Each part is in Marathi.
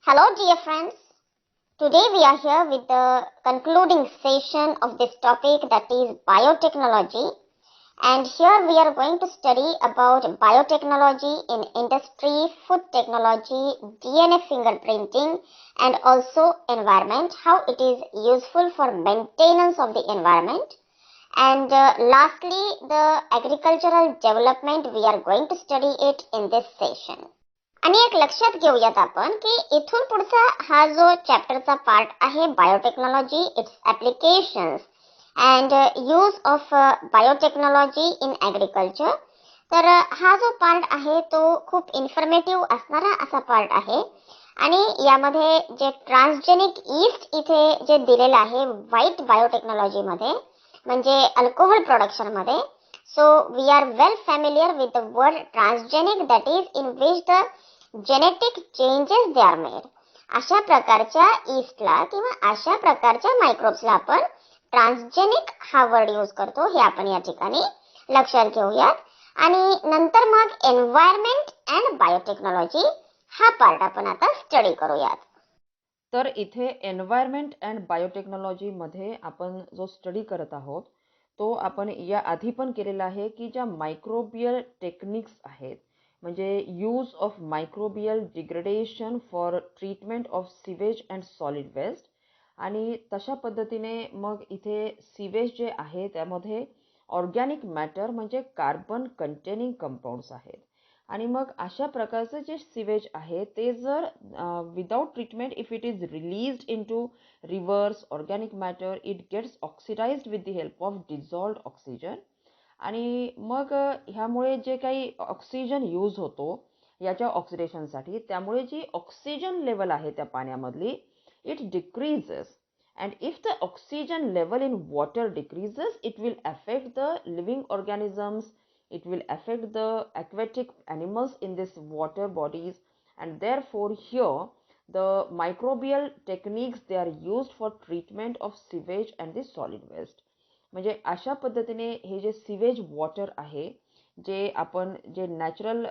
Hello, dear friends. Today we are here with the concluding session of this topic, that is biotechnology. And here we are going to study about biotechnology in industry, food technology, DNA fingerprinting, and also environment, how it is useful for maintenance of the environment. And lastly, the agricultural development, we are going to study it in this session. आणि एक लक्षात घेऊयात आपण की इथून पुढचा हा जो चॅप्टरचा पार्ट आहे biotechnology, it's applications and use of biotechnology in agriculture. तर हा जो पार्ट आहे तो खूप इन्फॉर्मेटिव्ह असणारा असा पार्ट आहे. आणि यामध्ये जे ट्रान्सजेनिक ईस्ट इथे जे दिलेलं आहे व्हाईट बायोटेक्नॉलॉजीमध्ये, म्हणजे अल्कोहोल प्रोडक्शनमध्ये. So we are well familiar with the word transgenic, that is in which the genetic changes they are made. अशा प्रकारच्या ईस्टला किंवा अशा प्रकारच्या मायक्रोब्सला आपण ट्रान्सजेनिक हा वर्ड यूज करतो, हे आपण या ठिकाणी लक्षात घेऊयात. आणि नंतर मग एन्व्हायरमेंट अँड बायोटेक्नॉलॉजी हा पार्ट आपण आता स्टडी करूयात. तर इथे एन्व्हायरमेंट अँड बायोटेक्नॉलॉजी मध्ये आपण जो स्टडी करत आहोत तो आपण या आधी पण केलेला आहे की ज्या मायक्रोबियल टेक्निक्स आहेत, म्हणजे use of microbial degradation for treatment of sewage and solid waste. आणि तशा पद्धतीने मग इथे सिवेज जे आहे त्यामध्ये ऑर्गॅनिक मॅटर म्हणजे कार्बन कंटेनिंग कंपाऊंड्स आहेत. आणि मग अशा प्रकारचे जे सिवेज आहे ते जर without treatment if it is released into rivers organic matter, it gets oxidized with the help of dissolved oxygen. आणि मग ह्यामुळे जे काही ऑक्सिजन यूज होतो याच्या ऑक्सिडेशनसाठी, त्यामुळे जी ऑक्सिजन लेवल आहे त्या पाण्यामधली it decreases. And if the oxygen level in water decreases, it will affect the living organisms, it will affect the aquatic animals in this water bodies, and therefore here the microbial techniques they are used for treatment of sewage and the solid waste. म्हणजे अशा पद्धतीने हे जे सिवेज वॉटर आहे, जे आपण जे नॅचरल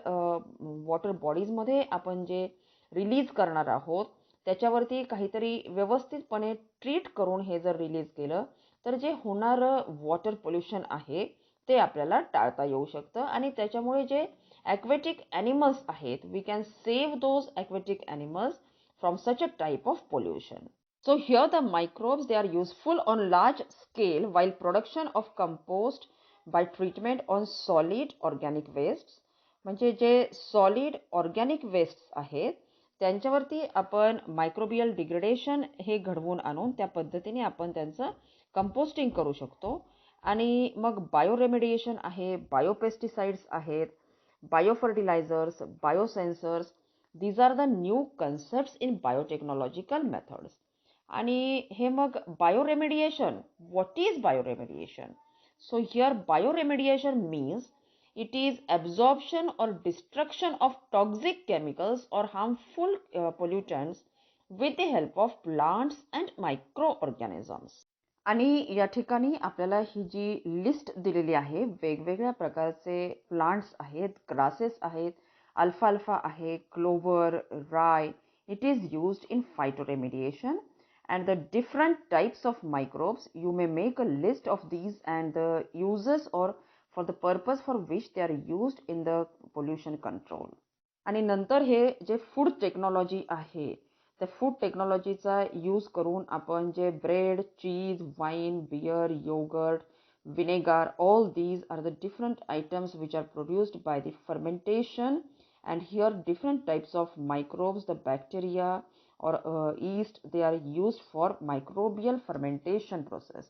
वॉटर बॉडीजमध्ये आपण जे रिलीज करणार आहोत त्याच्यावरती काहीतरी व्यवस्थितपणे ट्रीट करून हे जर रिलीज केलं तर जे होणारं वॉटर पोल्युशन आहे ते आपल्याला टाळता येऊ शकतं. आणि त्याच्यामुळे जे ॲक्वेटिक ॲनिमल्स आहेत, we can save those aquatic animals from such a type of pollution. So here the microbes, they are useful on large scale while production of compost by treatment on solid organic wastes. म्हणजे जे सॉलिड ऑर्गॅनिक वेस्ट्स आहेत त्यांच्यावरती आपण मायक्रोबियल डिग्रेडेशन हे घडवून आणून त्या पद्धतीने आपण त्यांचं कंपोस्टिंग करू शकतो. आणि मग बायोरेमेडिएशन आहे, बायोपेस्टिसाइड्स आहेत, biofertilizers, biosensors, these are the new concepts in biotechnological methods. आणि हे मग bioremediation, what is bioremediation? So here bioremediation means it is absorption or destruction of toxic chemicals or harmful pollutants with the help of plants and microorganisms. आणि या ठिकाणी आपल्याला ही जी लिस्ट दिलेली आहे, वेगवेगळ्या प्रकारचे प्लांट्स आहेत, ग्रासेस आहेत, अल्फाल्फा आहे, clover, Rai. It is used in फायटोरेमिडिएशन and the different types of microbes. You may make a list of these and the uses or for the purpose for which they are used in the pollution control. आणि नंतर हे जे फूड टेक्नॉलॉजी आहे त्या फूड टेक्नॉलॉजीचा यूज करून आपण जे bread, cheese, wine, beer, yogurt, vinegar, all these are the different items which are produced by the fermentation. And here different types of microbes, the bacteria or yeast, they are used for microbial fermentation process.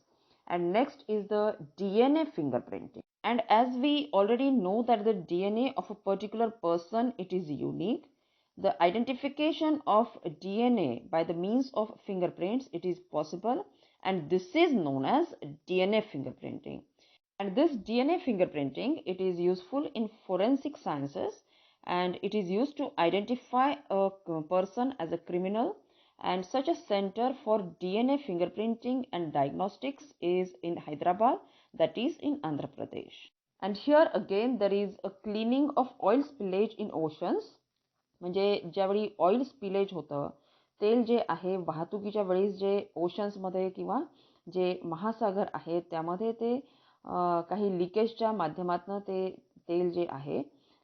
And next is the DNA fingerprinting. And as we already know that the DNA of a particular person, it is unique. The identification of DNA by the means of fingerprints, it is possible, and this is known as DNA fingerprinting. And this DNA fingerprinting, it is useful in forensic sciences, and it is used to identify a person as a criminal. And such a center for DNA fingerprinting and diagnostics is in Hyderabad, that is in Andhra Pradesh. And here again there is a cleaning of oil spillage in oceans. म्हणजे ज्यावेळी ऑइल स्पिलेज होतं तेल जे आहे वाहतुकीच्या वेळेस जे ओशन्समध्ये किंवा जे महासागर आहेत त्यामध्ये ते काही लिकेजच्या माध्यमातून ते तेल जे आहे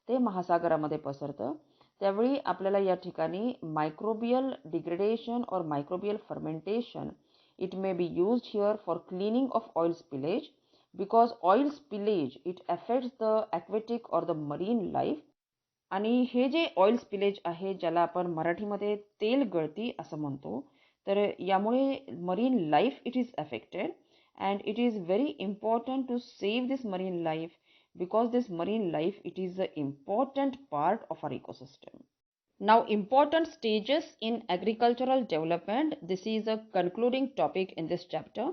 ते महासागरामध्ये पसरतं. त्यावेळी आपल्याला या ठिकाणी मायक्रोबियल डिग्रेडेशन और microbial fermentation it may be used here for cleaning of oil spillage because oil spillage it affects the aquatic और द मरीन लाईफ. आणि हे जे ऑइल स्पिलेज आहे ज्याला आपण मराठीमध्ये तेल गळती असं म्हणतो, तर यामुळे marine life it is affected and it is very important to save this marine life because this marine life it is an important part of our ecosystem. Now important stages in agricultural development, this is a concluding topic in this chapter.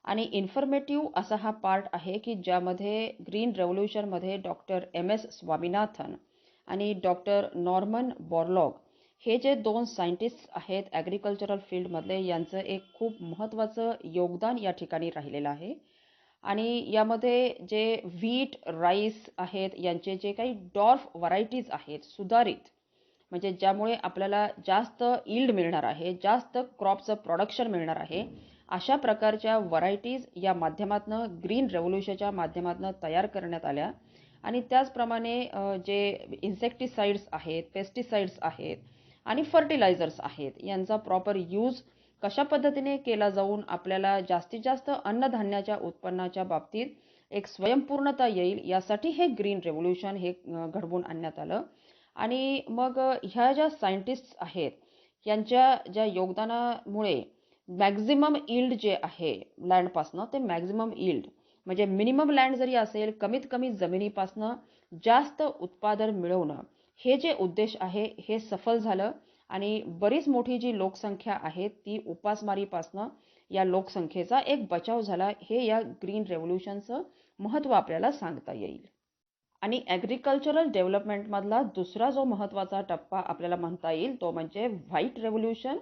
आणि इन्फॉर्मेटिव्ह असा हा पार्ट आहे की ज्यामध्ये ग्रीन रेव्होल्यूशनमध्ये डॉक्टर MS स्वामीनाथन आणि डॉक्टर नॉर्मन बोरलॉग हे जे दोन सायंटिस्ट आहेत ॲग्रिकल्चरल फील्डमधले यांचं एक खूप महत्त्वाचं योगदान या ठिकाणी राहिलेलं आहे. आणि यामध्ये जे व्हीट राईस आहेत यांचे जे काही डॉर्फ व्हरायटीज आहेत सुधारित म्हणजे ज्यामुळे आपल्याला जास्त यील्ड मिळणार आहे, जास्त क्रॉपचं प्रोडक्शन मिळणार आहे, अशा प्रकारच्या व्हरायटीज या माध्यमातून ग्रीन रेव्होल्यूशनच्या माध्यमातून तयार करण्यात आल्या. आणि त्याचप्रमाणे जे इन्सेक्टिसाइड्स आहेत, पेस्टिसाइड्स आहेत आणि फर्टिलायझर्स आहेत यांचा प्रॉपर यूज कशा पद्धतीने केला जाऊन आपल्याला जास्तीत जास्त अन्नधान्याच्या उत्पन्नाच्या बाबतीत एक स्वयंपूर्णता येईल यासाठी हे ग्रीन रेव्होल्यूशन हे घडवून आणण्यात आलं. आणि मग ह्या ज्या सायंटिस्ट आहेत यांच्या ज्या योगदानामुळे मॅक्झिमम यील्ड जे आहे लँडपासनं ते मॅक्झिमम यील्ड म्हणजे मिनिमम लँड जरी असेल कमीत कमी जमिनीपासनं जास्त उत्पादन मिळवणं हे जे उद्देश आहे हे सफल झालं. आणि बरीच मोठी जी लोकसंख्या आहे ती उपासमारीपासनं या लोकसंख्येचा एक बचाव झाला. हे या ग्रीन रेव्होल्यूशनचं महत्त्व आपल्याला सांगता येईल. आणि ॲग्रिकल्चरल डेव्हलपमेंटमधला दुसरा जो महत्त्वाचा टप्पा आपल्याला म्हणता येईल तो म्हणजे व्हाईट रेव्होल्यूशन,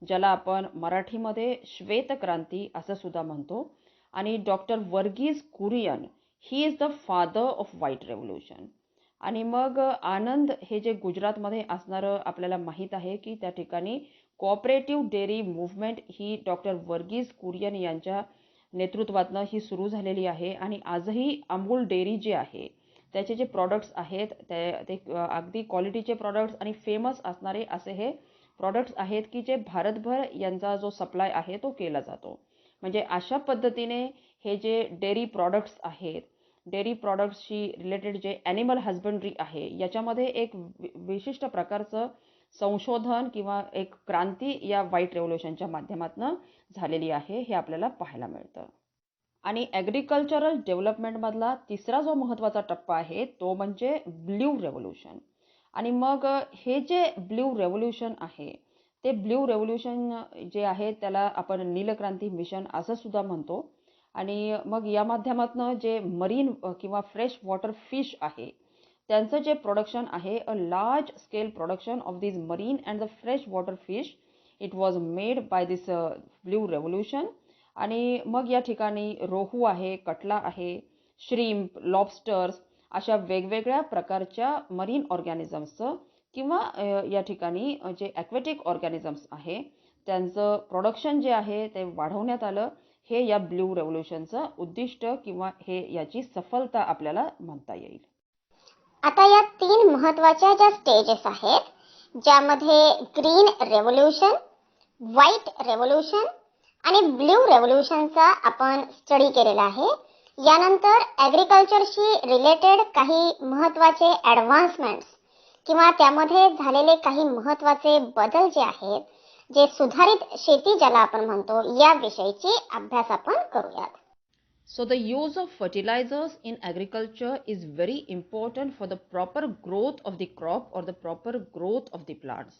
ज्याला आपण मराठीमध्ये श्वेतक्रांती असं सुद्धा म्हणतो. आणि doctor Verghese Kurien he is the father of white revolution. आणि मग आनंद हे जे गुजरातमध्ये असणारं आपल्याला माहीत आहे की त्या ठिकाणी कोऑपरेटिव्ह डेअरी मूव्हमेंट ही डॉक्टर वर्गीज कुरियन यांच्या नेतृत्वातनं ही सुरू झालेली आहे. आणि आजही अमूल डेअरी जे आहे त्याचे जे प्रॉडक्ट्स आहेत ते अगदी क्वालिटीचे प्रॉडक्ट्स आणि फेमस असणारे असे हे प्रॉडक्ट्स आहेत की जे भारतभर यांचा जो सप्लाय आहे तो केला जातो. म्हणजे अशा पद्धतीने हे जे डेअरी प्रॉडक्ट्स आहेत, डेअरी प्रॉडक्ट्सशी रिलेटेड जे ॲनिमल हजबंड्री आहे याच्यामध्ये एक विशिष्ट प्रकारचं संशोधन किंवा एक क्रांती या व्हाईट रेव्होल्यूशनच्या माध्यमातून झालेली आहे हे आपल्याला पाहायला मिळतं. आणि ॲग्रिकल्चरल डेव्हलपमेंटमधला तिसरा जो महत्त्वाचा टप्पा आहे तो म्हणजे ब्ल्यू रेव्होल्यूशन. आणि मग हे जे ब्ल्यू रेव्होल्यूशन आहे ते ब्ल्यू रेव्होल्यूशन जे आहे त्याला आपण नीलक्रांती मिशन असं सुद्धा म्हणतो. आणि मग या माध्यमातून जे मरीन किंवा फ्रेश वॉटर फिश आहे त्यांचं जे प्रोडक्शन आहे a large scale production of this marine and the fresh water fish it was made by this blue revolution. आणि मग या ठिकाणी रोहू आहे, कटला आहे, श्रीम्प, लॉबस्टर्स अशा वेगवेगळ्या प्रकारच्या मरीन ऑर्गॅनिझम्सचं किंवा या ठिकाणी जे ॲक्वेटिक ऑर्गॅनिझम्स आहे त्यांचं प्रोडक्शन जे आहे ते वाढवण्यात आलं. हे या ब्ल्यू रेव्होल्यूशनचं उद्दिष्ट किंवा हे याची सफलता आपल्याला म्हणता येईल. आता या 3 महत्त्वाच्या ज्या स्टेजेस आहेत ज्यामध्ये ग्रीन रेव्होल्यूशन, व्हाईट रेव्होल्यूशन आणि ब्ल्यू रेव्होल्यूशनचा आपण स्टडी केलेला आहे. यानंतर ॲग्रिकल्चरशी रिलेटेड काही महत्त्वाचे ॲडव्हान्समेंट्स किंवा त्यामध्ये झालेले काही महत्त्वाचे बदल जे आहेत, जे सुधारित शेती ज्याला आपण म्हणतो याविषयीची अभ्यास आपण करूयात. So the use of fertilizers in agriculture is very important for the proper growth of the crop or the proper growth of the plants.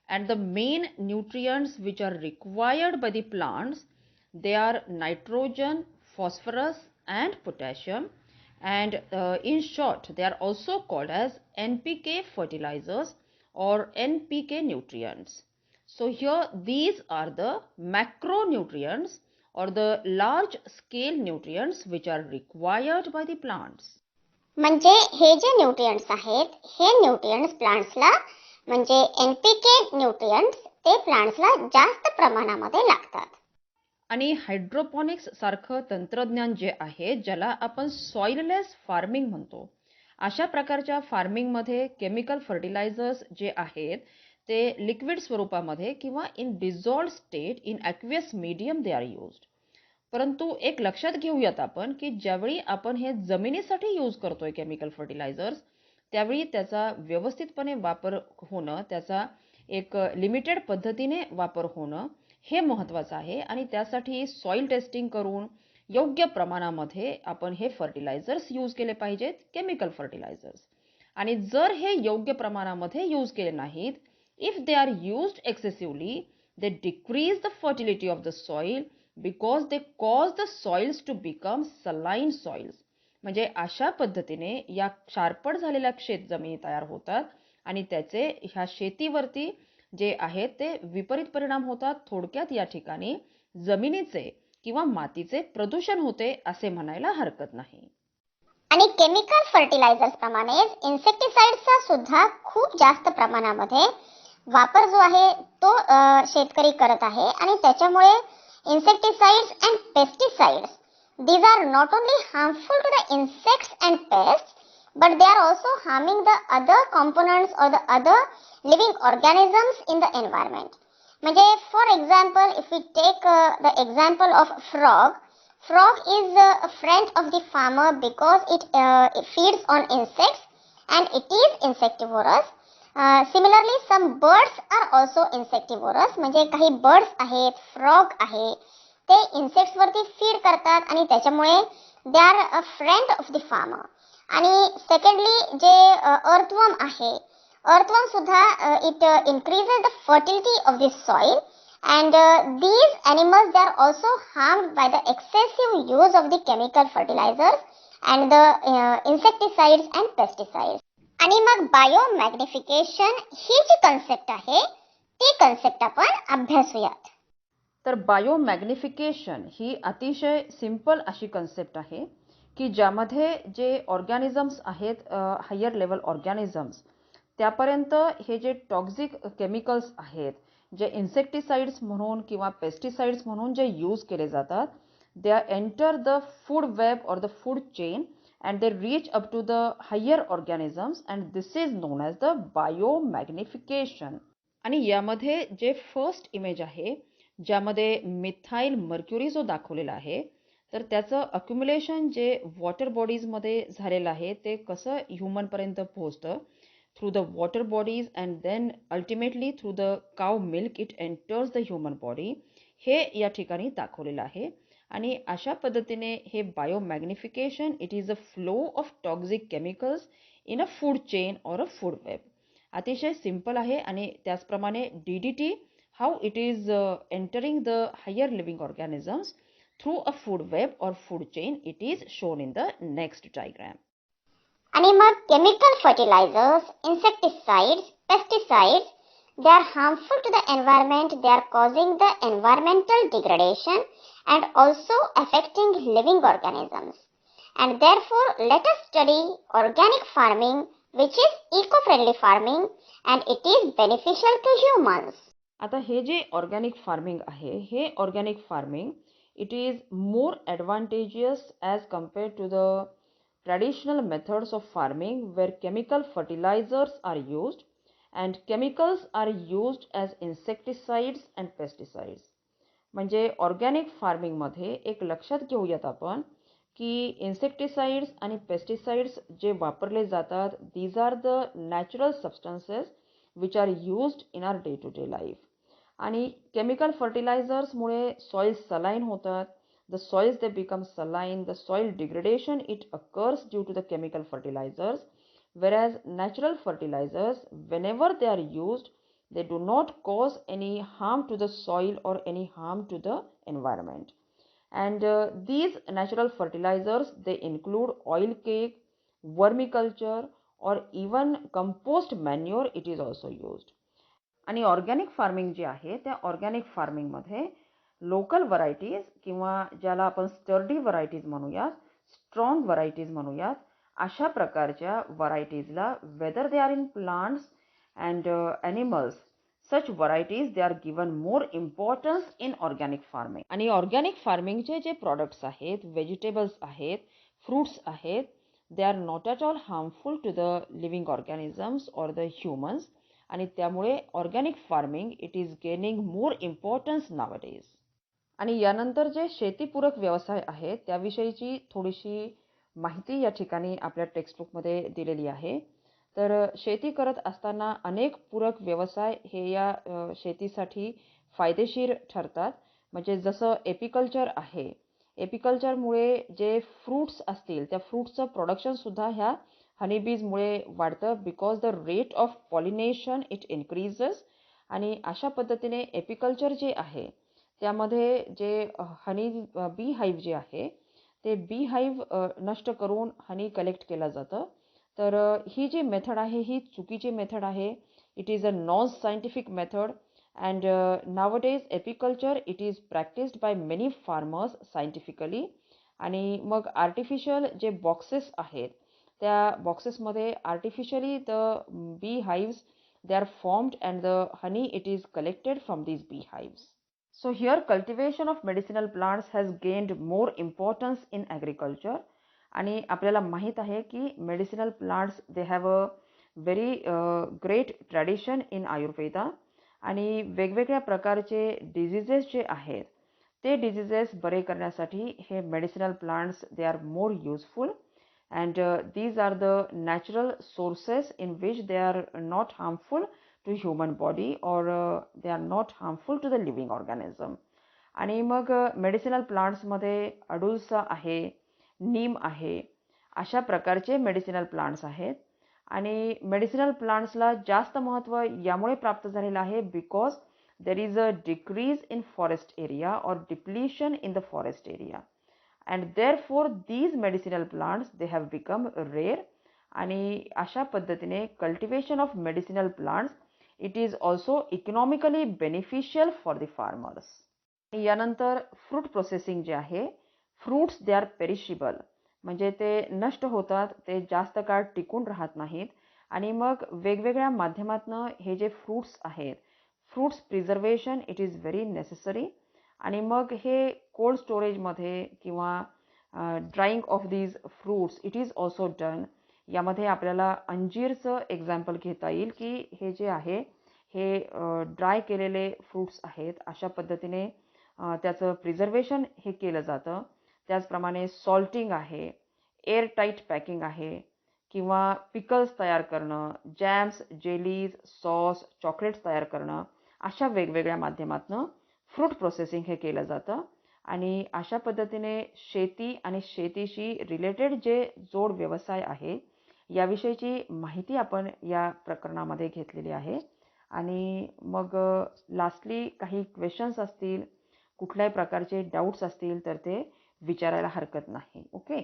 And the main nutrients which are required by the plants, they are nitrogen, phosphorus and potassium. And in short, they are also called as NPK fertilizers or NPK nutrients. So here these are the macronutrients or the large scale nutrients which are required by the plants. म्हणजे हे जे न्यूट्रिएंट्स आहेत हे न्यूट्रिएंट्स प्लांट्सला म्हणजे NPK न्यूट्रिएंट्स ते प्लांट्सला जास्त प्रमाणामध्ये लागतात. आणि हायड्रोपॉनिक्स सारखं तंत्रज्ञान जे आहे, ज्याला आपण सॉइललेस फार्मिंग म्हणतो, अशा प्रकारच्या फार्मिंगमध्ये केमिकल फर्टिलायझर्स जे आहेत ते लिक्विड स्वरूपामध्ये किंवा in dissolved state in aqueous medium they are used. परंतु एक लक्षात घेऊयात आपण की ज्यावेळी आपण हे जमिनीसाठी यूज करतोय केमिकल फर्टिलायझर्स, त्यावेळी त्याचा व्यवस्थितपणे वापर होणं, त्याचा एक लिमिटेड पद्धतीने वापर होणं हे महत्त्वाचं आहे. आणि त्यासाठी सॉइल टेस्टिंग करून योग्य प्रमाणामध्ये आपण हे फर्टिलायझर्स यूज केले पाहिजेत, केमिकल फर्टिलायझर्स. आणि जर हे योग्य प्रमाणामध्ये यूज केले नाहीत, if they are used excessively, they decrease the fertility of the soil because they cause the soils to become saline soils. म्हणजे अशा पद्धतीने या क्षारपड झालेल्या शेतजमिनी तयार होतात आणि त्याचे ह्या शेतीवरती जे आहेत ते विपरीत परिणाम होतात. थोडक्यात या ठिकाणी जमिनीचे किंवा मातीचे प्रदूषण होते असे म्हणायला हरकत नाही. आणि केमिकल फर्टिलायझर्स प्रमाणेच इन्सेक्टिसाइड्सचा सुद्धा खूप जास्त प्रमाणामध्ये वापर जो आहे तो शेतकरी करत आहे. आणि त्याच्यामुळे insecticides and pesticides, these are not only harmful to the insects and pests, but they are also harming the other components or the other living organisms in the environment. म्हणजे for example, if we take the example of frog is a friend of the farmer because it feeds on insects and it is insectivorous. Similarly, some birds are also insectivorous. म्हणजे काही बर्ड्स आहेत, फ्रॉग आहे, ते इन्सेक्ट्स वरती फीड करतात आणि त्याच्यामुळे they are a friend of the farmer. आणि सेकंडली जे अर्थवर्म आहे, अर्थवर्म सुद्धा it increases the fertility of the soil. and these animals, they are also harmed by the excessive use of the chemical fertilizers and the insecticides and pesticides. आणि मग बायोमॅग्निफिकेशन ही जी कन्सेप्ट आहे ती कन्सेप्ट आपण अभ्यासूयात. तर बायोमॅग्निफिकेशन ही अतिशय सिंपल अशी कन्सेप्ट आहे की ज्यामध्ये जे ऑर्गॅनिझम्स आहेत, हायर लेवल ऑर्गॅनिझम्स, त्यापर्यंत हे जे टॉक्झिक केमिकल्स आहेत, जे इन्सेक्टिसाइड्स म्हणून किंवा पेस्टिसाइड्स म्हणून जे यूज केले जातात, they are enter the food web or the food chain and they reach up to the higher organisms, and this is known as the biomagnification. आणि यामध्ये जे फर्स्ट इमेज आहे, ज्यामध्ये मिथाइल मर्क्युरी जो दाखवलेला आहे, तर त्याचं अक्युमुलेशन जे वॉटर बॉडीजमध्ये झालेलं आहे ते कसं ह्युमनपर्यंत पोहोचतं through the water bodies and then ultimately through the cow milk it enters the human body, हे या ठिकाणी दाखवलेलं आहे. आणि अशा पद्धतीने हे biomagnification it is a flow of toxic chemicals in a food chain or a food web. अतिशय सिंपल आहे. आणि त्याचप्रमाणे DDT, how it is entering the higher living organisms through a food web or food chain, it is shown in the next diagram. आणि मग chemical fertilizers, insecticides, pesticides, they are harmful to the environment. They are causing the environmental degradation and also affecting living organisms. And therefore, let us study organic farming, which is eco-friendly farming, and it is beneficial to humans. आता हे जे ऑर्गॅनिक फार्मिंग आहे, हे organic farming it is more advantageous as compare to the traditional methods of farming where chemical fertilizers are used and chemicals are used as insecticides and pesticides. म्हणजे ऑर्गॅनिक फार्मिंगमध्ये एक लक्षात घेऊयात आपण की इन्सेक्टिसाइड्स आणि पेस्टिसाइड्स जे वापरले जातात, these are the natural substances which are used in our day to day life. आणि केमिकल फर्टिलायझर्समुळे सॉइल सलाईन होतात. The soils they become saline, the soil degradation it occurs due to the chemical fertilizers. Whereas natural fertilizers, whenever they are used, they do not cause any harm to the soil or any harm to the environment. And these natural fertilizers, they include oil cake, vermiculture, or even compost manure, it is also used. आणि ऑर्गॅनिक फार्मिंग जे आहे त्या ऑर्गॅनिक फार्मिंगमध्ये लोकल व्हरायटीज किंवा ज्याला आपण स्टर्डी व्हरायटीज म्हणूयात, स्ट्रॉंग व्हरायटीज म्हणूयात, अशा प्रकारच्या व्हरायटीजला whether they are in plants and animals such varieties they are given more importance in organic farming. आणि ऑर्गॅनिक फार्मिंगचे जे प्रॉडक्ट्स आहेत, व्हेजिटेबल्स आहेत, फ्रूट्स आहेत, they are not at all harmful to the living organisms or the humans. आणि त्यामुळे organic farming it is gaining more importance nowadays. आणि यानंतर जे शेतीपूरक व्यवसाय आहेत त्याविषयीची थोडीशी माहिती या ठिकाणी आपल्या टेक्स्टबुकमध्ये दिलेली आहे. तर शेती करत असताना अनेक पूरक व्यवसाय हे या शेतीसाठी फायदेशीर ठरतात. म्हणजे जसं एपिकल्चर आहे, एपिकल्चरमुळे जे फ्रूट्स असतील त्या फ्रूट्सचं प्रोडक्शनसुद्धा ह्या हनीबीजमुळे वाढतं because the rate of pollination it increases. आणि अशा पद्धतीने एपिकल्चर जे आहे त्यामध्ये जे हनी बी हाईव्ह जे आहे ते बी हाईव्ह नष्ट करून हनी कलेक्ट केलं जातं. तर ही जी मेथड आहे ही चुकीची मेथड आहे. It is a non scientific method and nowadays apiculture it is practised by many farmers scientifically. आणि मग आर्टिफिशियल जे बॉक्सेस आहेत त्या बॉक्सेसमध्ये artificially the bee hives they are formed and the honey it is collected from these beehives. So here cultivation of medicinal plants has gained more importance in agriculture. आणि आपल्याला माहित आहे की medicinal plants they have a very great tradition in Ayurveda. आणि वेगवेगळ्या प्रकारचे डिझिजेस जे आहेत ते डिझिजेस बरे करण्यासाठी हे medicinal plants they are more useful. And these are the natural sources in which they are not harmful to human body or they are not harmful to the living organism. आणि मग मेडिसिनल प्लांट्समध्ये अडुळसा आहे, नीम आहे, अशा प्रकारचे मेडिसिनल प्लांट्स आहेत. आणि मेडिसिनल प्लांट्सला जास्त महत्त्व यामुळे प्राप्त झालेलं आहे because there is a decrease in forest area or depletion in the forest area. And therefore these medicinal plants they have become rare. आणि अशा पद्धतीने cultivation of medicinal plants it is also economically beneficial for the farmers. यानंतर फ्रूट प्रोसेसिंग जे आहे, फ्रूट्स दे आर पेरिशिबल म्हणजे ते नष्ट होतात, ते जास्त काळ टिकून राहत नाहीत. आणि मग वेगवेगळ्या माध्यमातनं हे जे फ्रूट्स आहेत, fruits preservation it is very necessary. आणि मग हे कोल्ड स्टोरेजमध्ये किंवा drawing of these fruits it is also done. यामध्ये आपल्याला अंजीरचं एक्झाम्पल घेता येईल की हे जे आहे हे ड्राय केलेले फ्रूट्स आहेत, अशा पद्धतीने त्याचं प्रिझर्वेशन हे केलं जातं. त्याचप्रमाणे सॉल्टिंग आहे, एअरटाईट पॅकिंग आहे, किंवा पिकल्स तयार करणं, जॅम्स, जेलीज, सॉस, चॉकलेट्स तयार करणं, अशा वेगवेगळ्या माध्यमातून फ्रूट प्रोसेसिंग हे केलं जातं. आणि अशा पद्धतीने शेती आणि शेतीशी रिलेटेड जे जोड व्यवसाय आहे याविषयीची माहिती आपण या प्रकरणामध्ये घेतलेली आहे. आणि मग लास्टली काही क्वेश्चन्स असतील, कुठल्याही प्रकारचे डाऊट्स असतील तर ते विचारायला हरकत नाही. ओके.